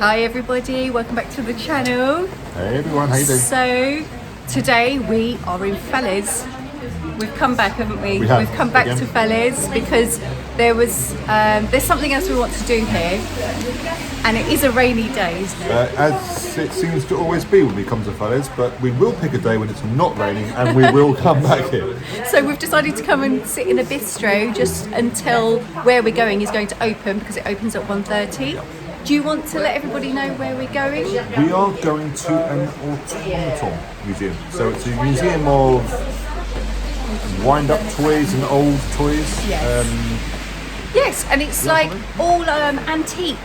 Hi everybody, welcome back to the channel. Hey everyone, how you doing? So today we are in Falaise. We've come back, haven't we? We have, We've come back again. to Falaise because there's something else we want to do here, and it is a rainy day. As it seems to always be when we come to Falaise, but we will pick a day when it's not raining and we will come back here. So we've decided to come and sit in a bistro just until where we're going is going to open, because it opens at 1:30. Do you want to let everybody know where we're going? We are going to an automaton museum. So it's a museum of wind-up toys and old toys. Yes, and it's like all antique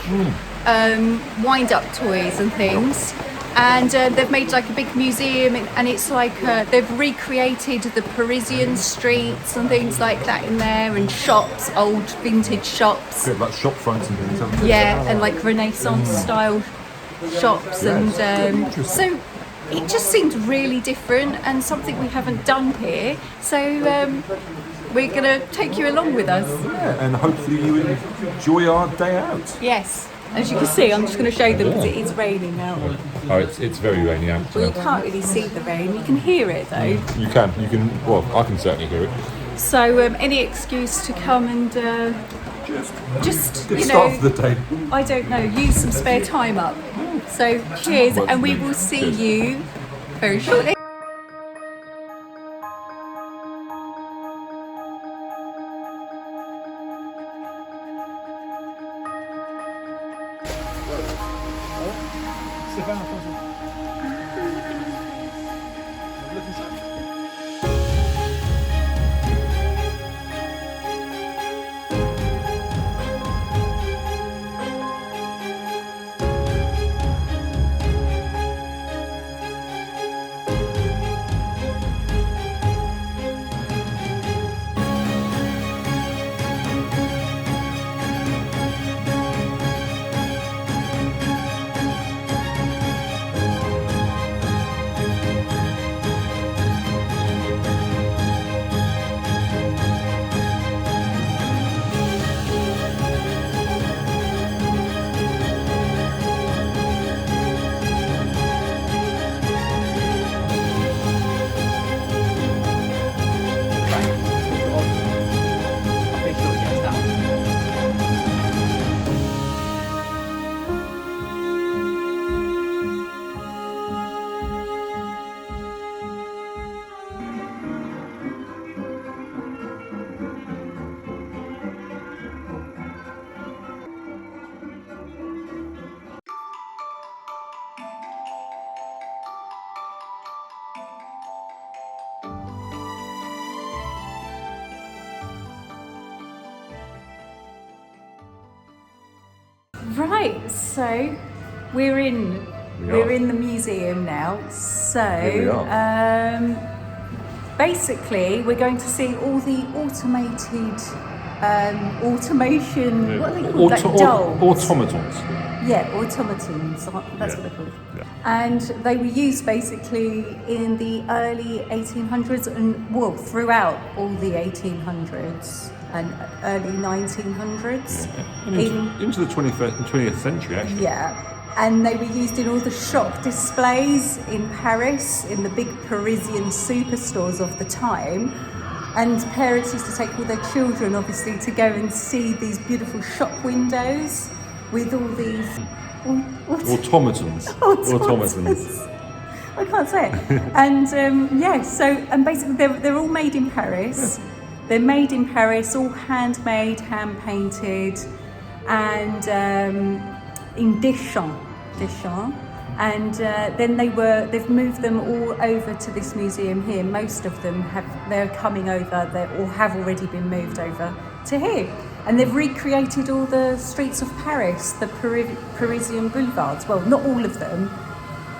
wind-up toys and things. And they've made like a big museum, and it's like they've recreated the Parisienne streets and things like that in there, and shops, old vintage shops. Bit like shop fronts and things, haven't they? Yeah, and like Renaissance style shops, and so it just seemed really different and something we haven't done here. So we're gonna take you along with us. Yeah, and hopefully you enjoy our day out. Yes. As you can see, I'm just going to show them because it is raining now. Oh, it's very rainy out. Well, you can't really see the rain. You can hear it though. You can. Well, I can certainly hear it. So any excuse to come and just Good you start know, for the day. I don't know, use some spare time up. So cheers, and we will see you very shortly. Right, so we're in the museum now. So Here we are. Basically, we're going to see all the automated automation. What are they called? Like dolls. Automatons. Yeah, automatons. That's what they're called. Yeah. And they were used basically in the early 1800s and well throughout all the 1800s and early 1900s. Yeah. Into the 20th century, actually. Yeah. And they were used in all the shop displays in Paris, in the big Parisian superstores of the time. And parents used to take all their children, obviously, to go and see these beautiful shop windows with all these Automatons. Automatons. I can't say it. And and basically they're all made in Paris. Yeah. They're made in Paris, all handmade, hand painted, and in Deschamps. And then they've moved them all over to this museum here. Most of them they're coming over, or have already been moved over to here. And they've recreated all the streets of Paris, the Parisian Boulevards. Well, not all of them,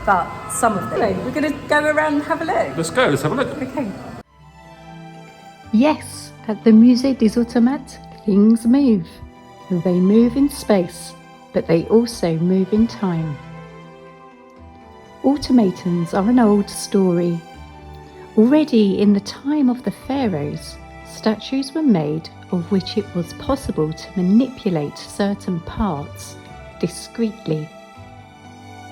but some of them. We're going to go around and have a look. Let's go, let's have a look. Okay. Yes, at the Musée des Automates, things move. They move in space, but they also move in time. Automatons are an old story. Already in the time of the pharaohs, statues were made of which it was possible to manipulate certain parts discreetly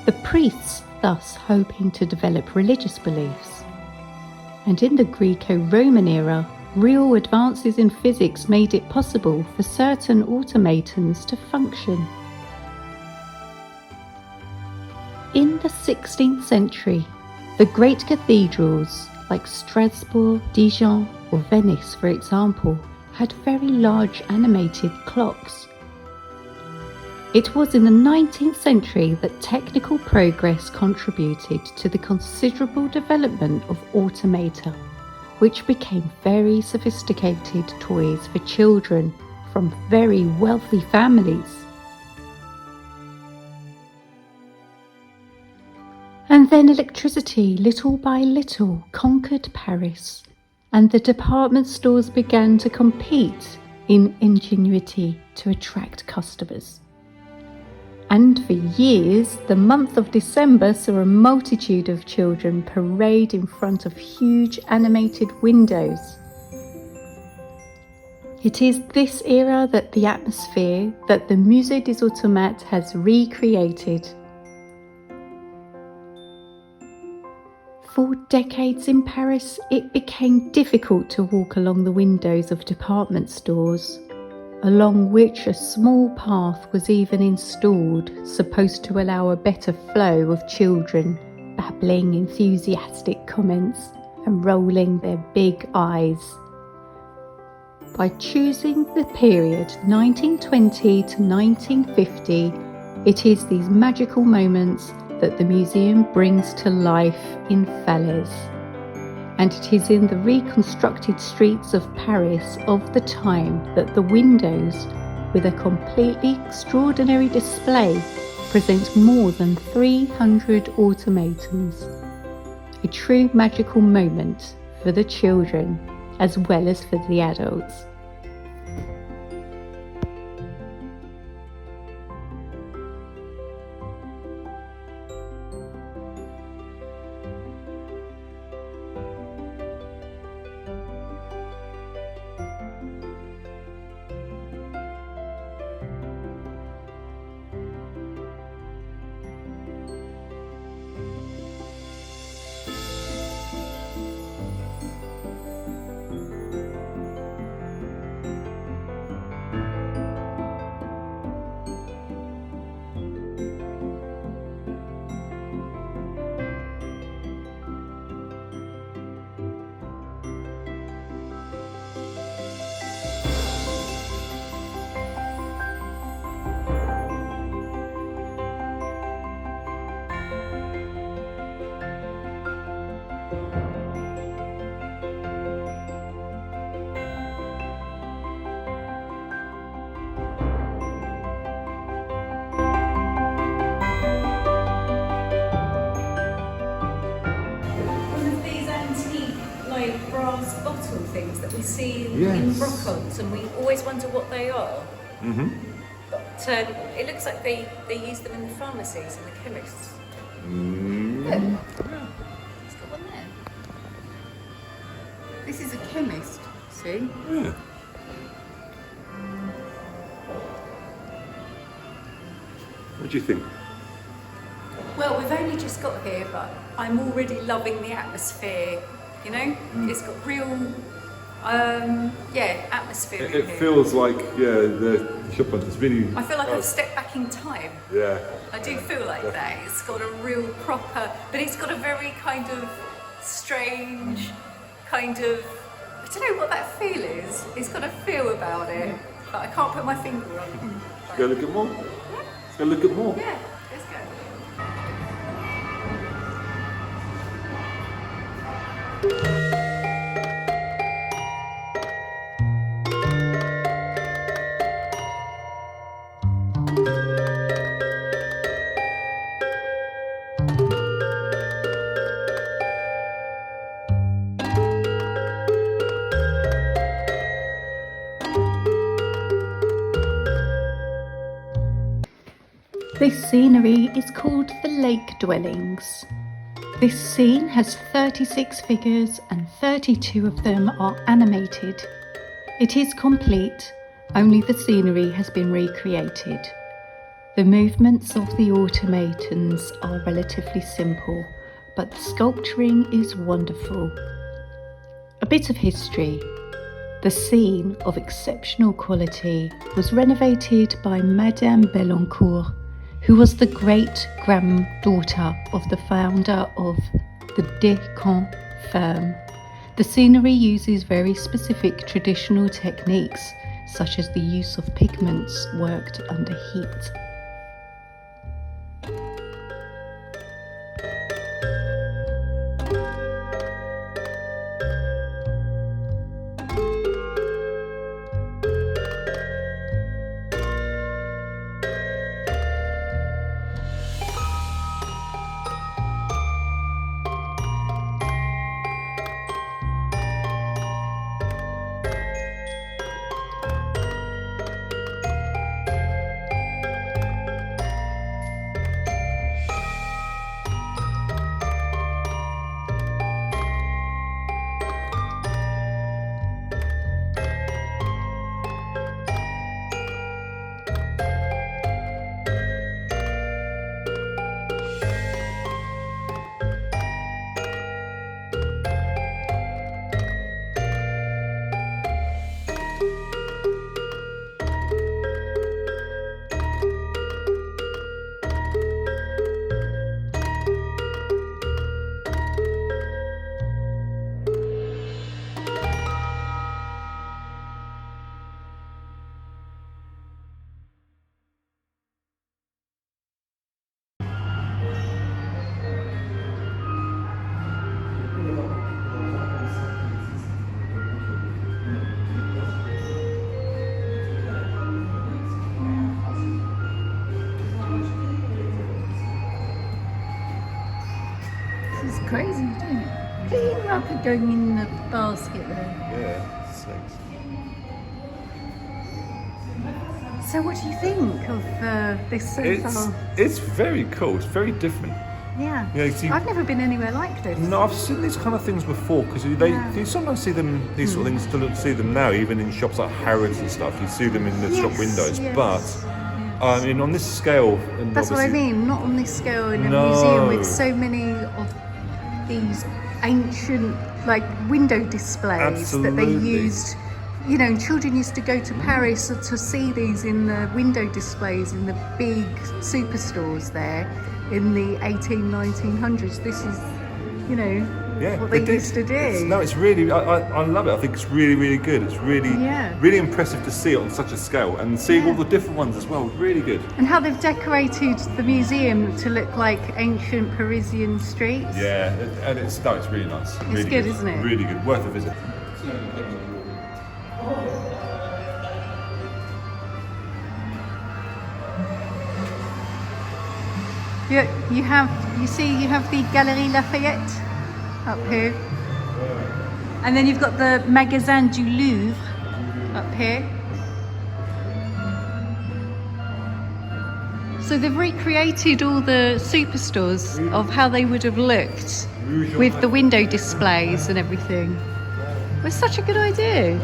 the priests thus hoping to develop religious beliefs. And in the Greco-Roman era, real advances in physics made it possible for certain automatons to function. In the 16th century, the great cathedrals like Strasbourg, Dijon or Venice, for example, had very large animated clocks. It was in the 19th century that technical progress contributed to the considerable development of automata, which became very sophisticated toys for children from very wealthy families. And then electricity, little by little, conquered Paris, and the department stores began to compete in ingenuity to attract customers. And for years, the month of December saw a multitude of children parade in front of huge animated windows. It is this era that the atmosphere that the Musée des Automates has recreated. For decades in Paris, it became difficult to walk along the windows of department stores, along which a small path was even installed, supposed to allow a better flow of children babbling enthusiastic comments and rolling their big eyes. By choosing the period 1920 to 1950, it is these magical moments that the museum brings to life in Falaise. And it is in the reconstructed streets of Paris of the time that the windows, with a completely extraordinary display, present more than 300 automatons. A true magical moment for the children as well as for the adults. Brass bottle things that we see in Yes. Brocons, and we always wonder what they are. Mm-hmm. But it looks like they use them in the pharmacies and the chemists. Mm. Look, it's got one there. This is a chemist, see? Yeah. What do you think? Well, we've only just got here, but I'm already loving the atmosphere. You know, it's got real, atmosphere in It here. feels like, the shop is really... I feel like I've stepped back in time. Yeah. I do feel like that. It's got a real proper, but it's got a very kind of strange, kind of, I don't know what that feel is. It's got a feel about it, but I can't put my finger on it. Let's go look at more. Let's go look at more. Yeah, let's go. This scenery is called the Lake Dwellings. This scene has 36 figures and 32 of them are animated. It is complete, only the scenery has been recreated. The movements of the automatons are relatively simple, but the sculpturing is wonderful. A bit of history. The scene of exceptional quality was renovated by Madame Bellancourt, who was the great-granddaughter of the founder of the Decant firm. The scenery uses very specific traditional techniques, such as the use of pigments worked under heat. This is crazy, isn't it? Look at rapid going in the basket there. Yeah, snakes. So what do you think of this so far? It's very cool. It's very different. Yeah. Yeah, see, I've never been anywhere like this. No, I've seen these kind of things before because you sometimes see them. These sort of things still see them now, even in shops like Harrods and stuff. You see them in the shop windows, but I mean, on this scale, and that's what I mean. Not on this scale in a museum with so many of these ancient, like, window displays that they used. You know, children used to go to Paris to see these in the window displays in the big superstores there in the 1900s. This is, you know, what they used to do. It's really, I love it. I think it's really, really good. It's really, really impressive to see it on such a scale and seeing all the different ones as well. Really good. And how they've decorated the museum to look like ancient Parisian streets. Yeah, and it's really nice. It's really good, isn't it? Really good. Worth a visit. You have the Galerie Lafayette up here, and then you've got the Magasin du Louvre up here. So they've recreated all the superstores of how they would have looked with the window displays and everything. It's such a good idea.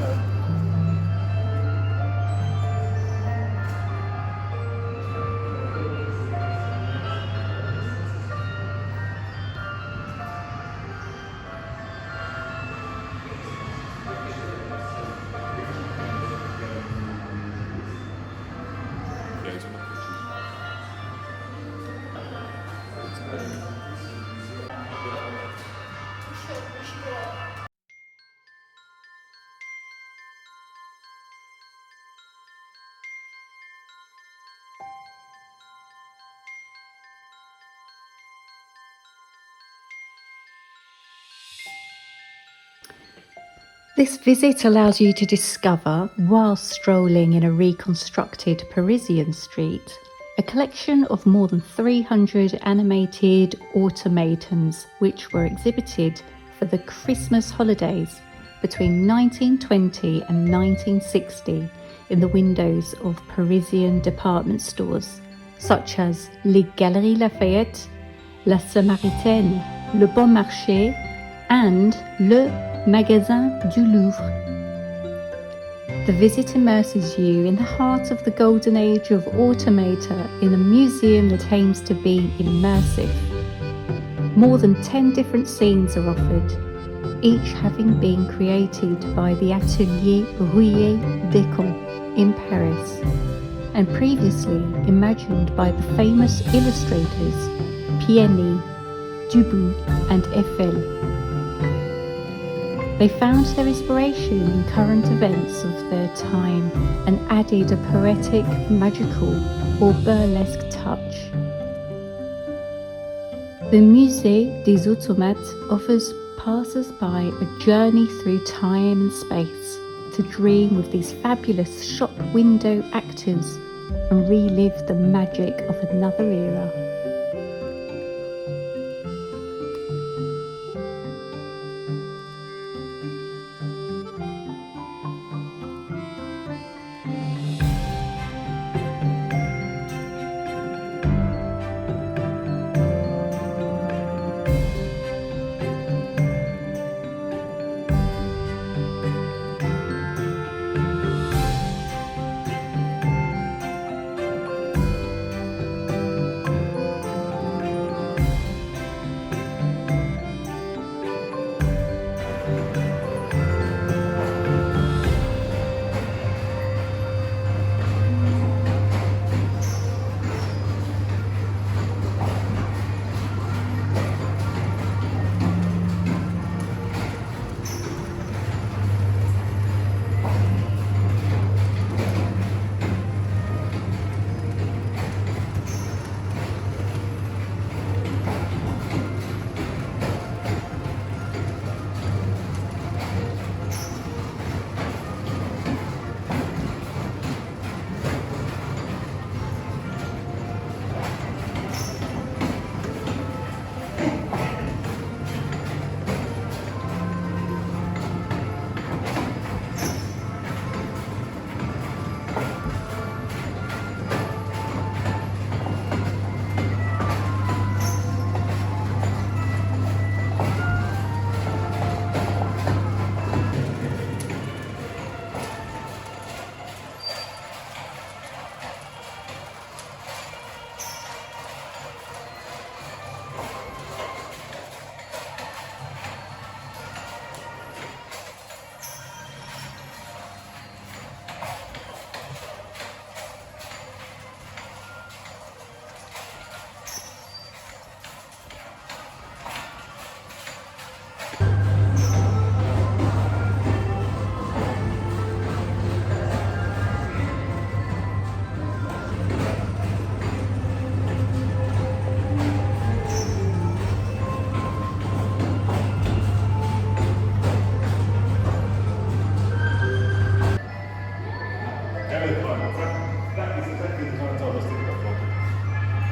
This visit allows you to discover, while strolling in a reconstructed Parisian street, a collection of more than 300 animated automatons which were exhibited for the Christmas holidays between 1920 and 1960 in the windows of Parisian department stores such as Les Galeries Lafayette, La Samaritaine, Le Bon Marché and Le Magasin du Louvre. The visit immerses you in the heart of the golden age of automata in a museum that aims to be immersive. More than 10 different scenes are offered, each having been created by the Atelier Rouillé Descamps in Paris, and previously imagined by the famous illustrators Pieni, Dubout and Eiffel. They found their inspiration in current events of their time and added a poetic, magical or burlesque touch. The Musée des Automates offers passers-by a journey through time and space to dream with these fabulous shop window actors and relive the magic of another era.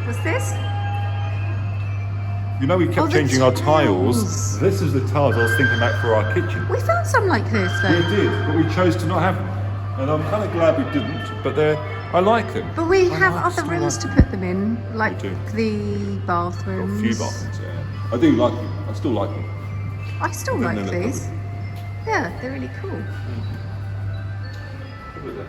What's this? You know, we kept the changing our tiles. tiles. This is the tiles I was thinking about for our kitchen. We found some like this though. We did, but we chose to not have them. And I'm kind of glad we didn't, but I like them. But we I have like- other still rooms like to put them in, like We do. the Got bathrooms. a few bathrooms, yeah. I do like them. I still like them. I still And then like they look these. Yeah, they're really cool. Look at that.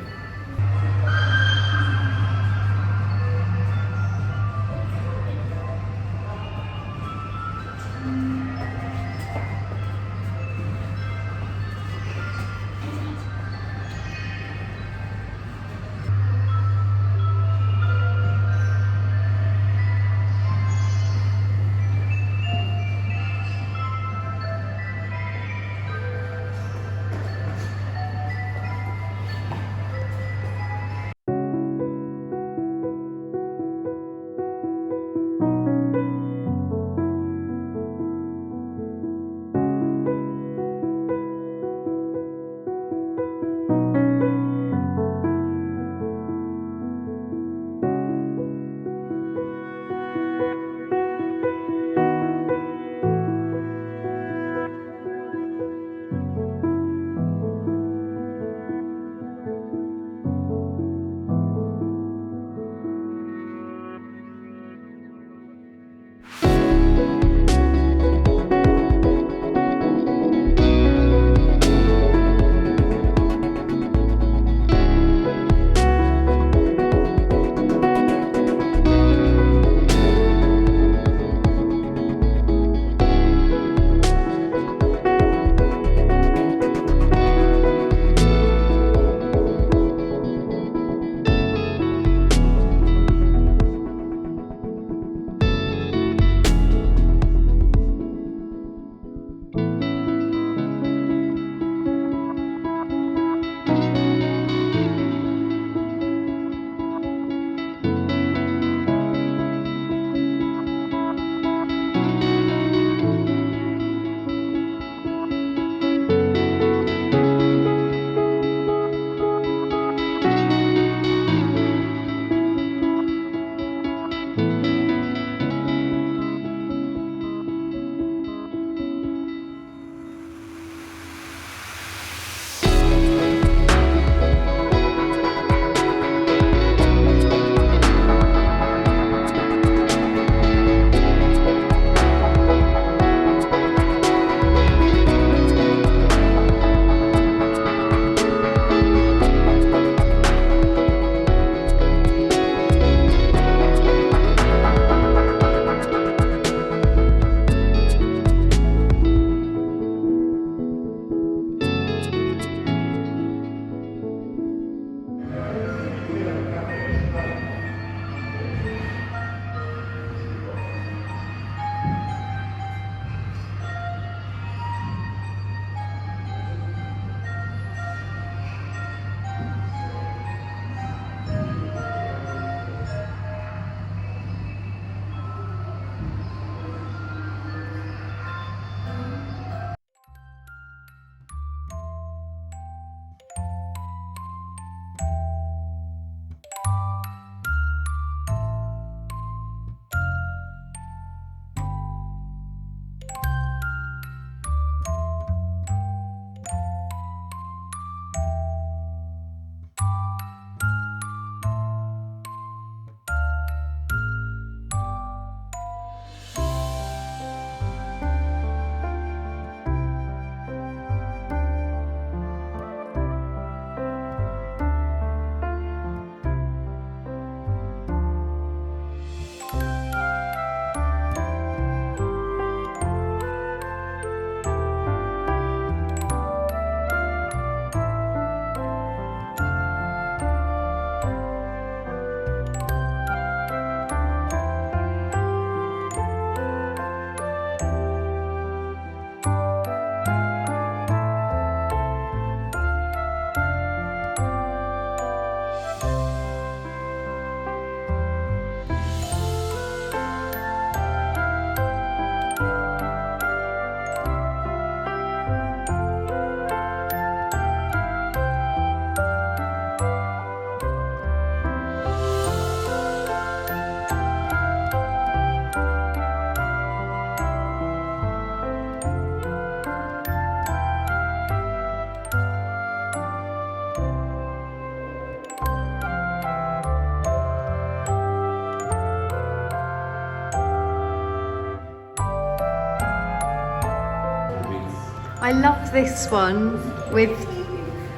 I love this one with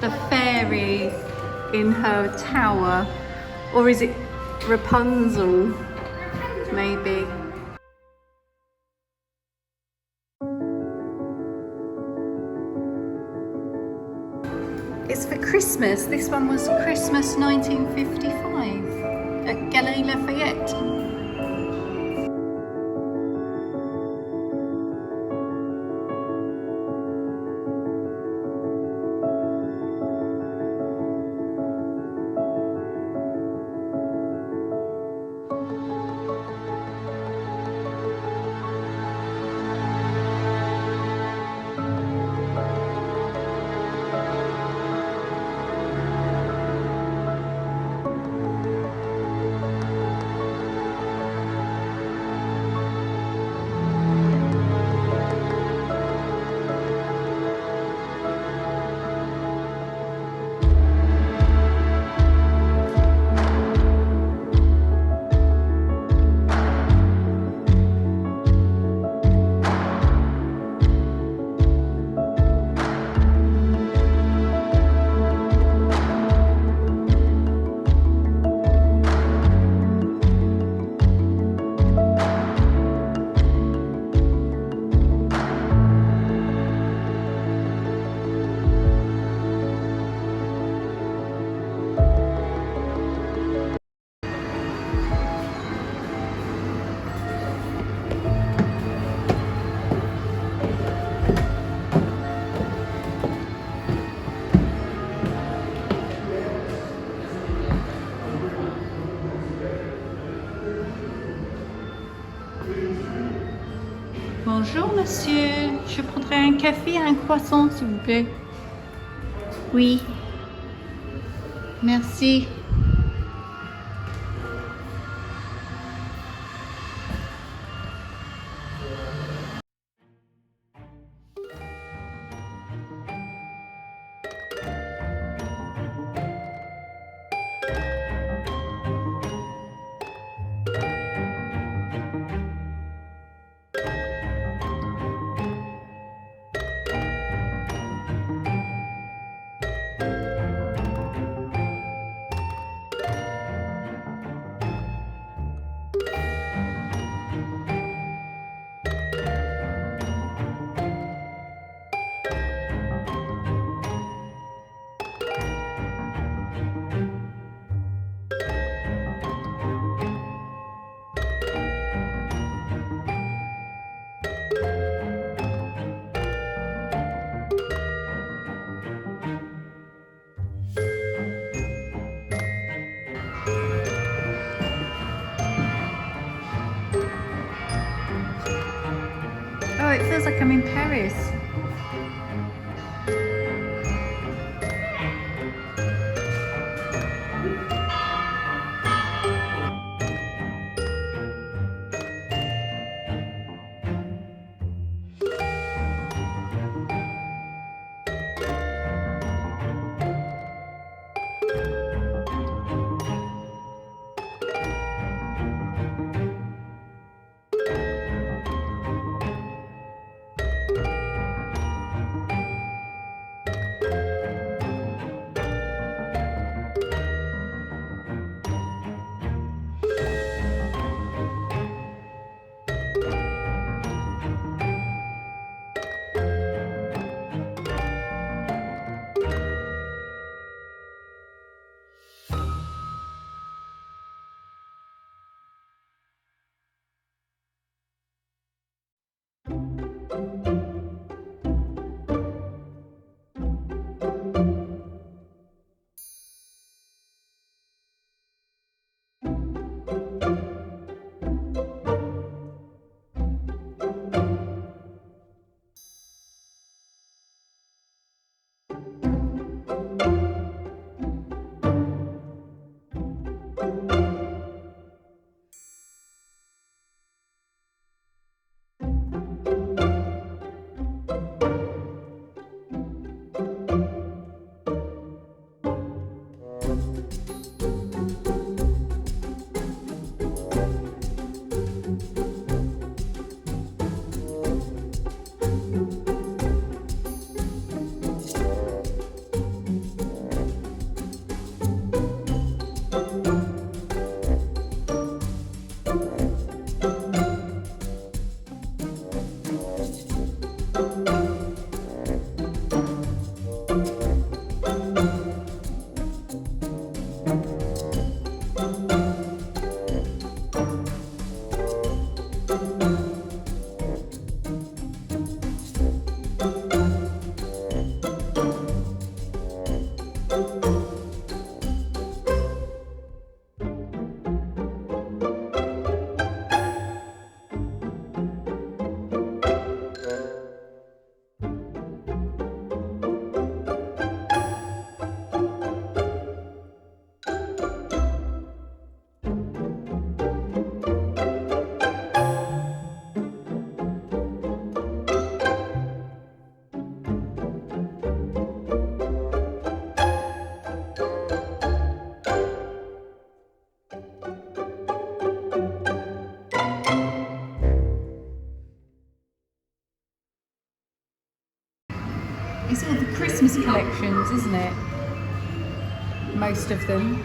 the fairy in her tower, or is it Rapunzel, maybe? It's for Christmas. This one was Christmas 1955 at Galerie Lafayette. Bonjour monsieur, je prendrais un café et un croissant s'il vous plaît. Oui. Merci. Oh, it feels like I'm in Paris. It's all the Christmas collections, isn't it? Most of them.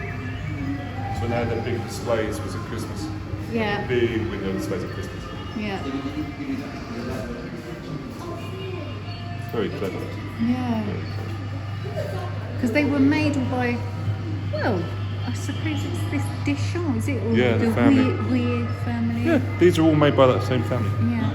So now the big displays was at Christmas. Yeah. Big window displays at Christmas. Yeah. Very clever. Yeah. Because they were made all by, well, I suppose it's this Deschamps, is it? Or Yeah, the family. Weir family. Yeah, these are all made by that same family. Yeah.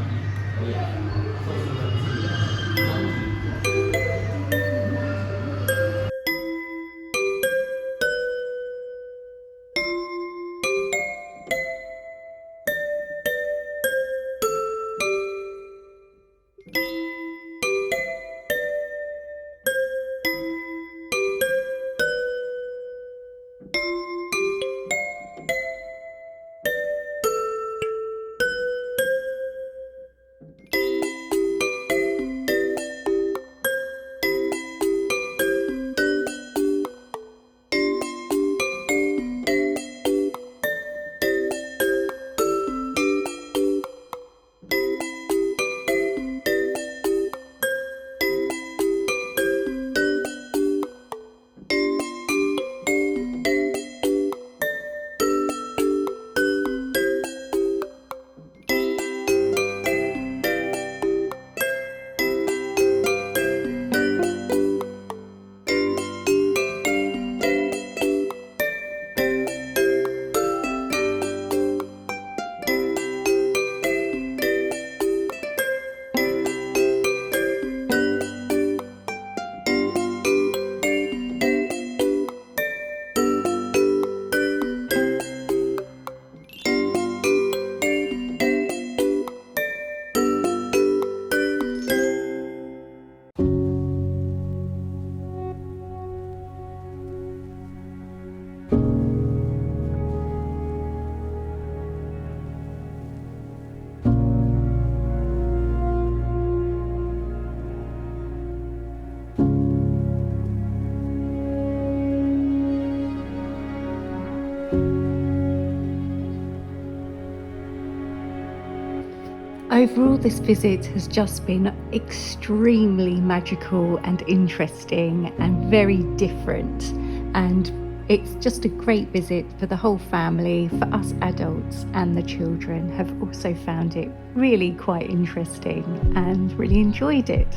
Overall, this visit has just been extremely magical and interesting and very different, and it's just a great visit for the whole family. For us adults and the children have also found it really quite interesting and really enjoyed it.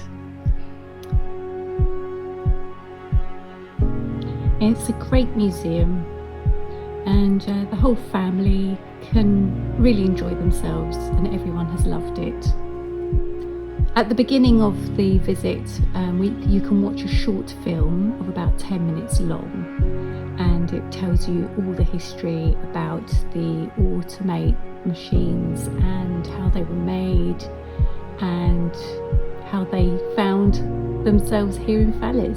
It's a great museum, and the whole family can really enjoy themselves, and everyone has loved it. At the beginning of the visit, you can watch a short film of about 10 minutes long, and it tells you all the history about the automate machines and how they were made and how they found themselves here in Falaise.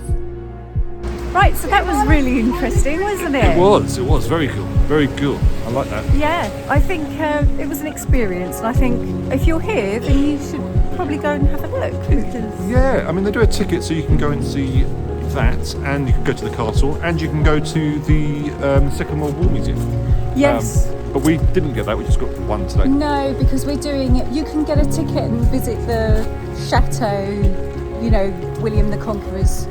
Right, so that was really interesting, wasn't it? It was very cool, very cool. I like that. Yeah, I think it was an experience, and I think if you're here, then you should probably go and have a look. Because Yeah, I mean, they do a ticket so you can go and see that, and you can go to the castle, and you can go to the Second World War Museum. yes. But we didn't get that, we just got one today. No, because we're doing it. You can get a ticket and visit the chateau, William the Conqueror's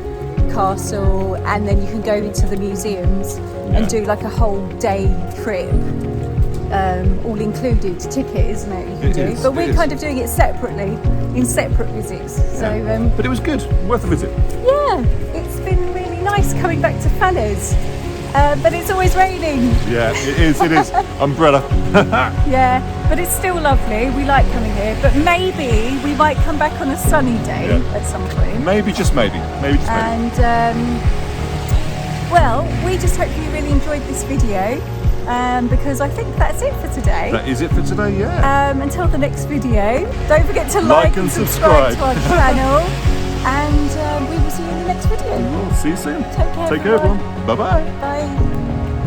castle, and then you can go into the museums and do like a whole day trip, all included ticket, isn't it? You can do. Is, but we're kind of doing it separately, in separate visits. So, but it was good, worth a visit. yeah, it's been really nice coming back to Falaise. But it's always raining. Yeah, it is. Umbrella. Yeah, but it's still lovely. We like coming here. But maybe we might come back on a sunny day at some point. Maybe, just maybe. And, well, we just hope you really enjoyed this video, because I think that's it for today. That is it for today, yeah. Until the next video, don't forget to like and subscribe to our channel. And we will see you in the next video. We'll see you soon. Take care, everyone. Bye-bye. Bye.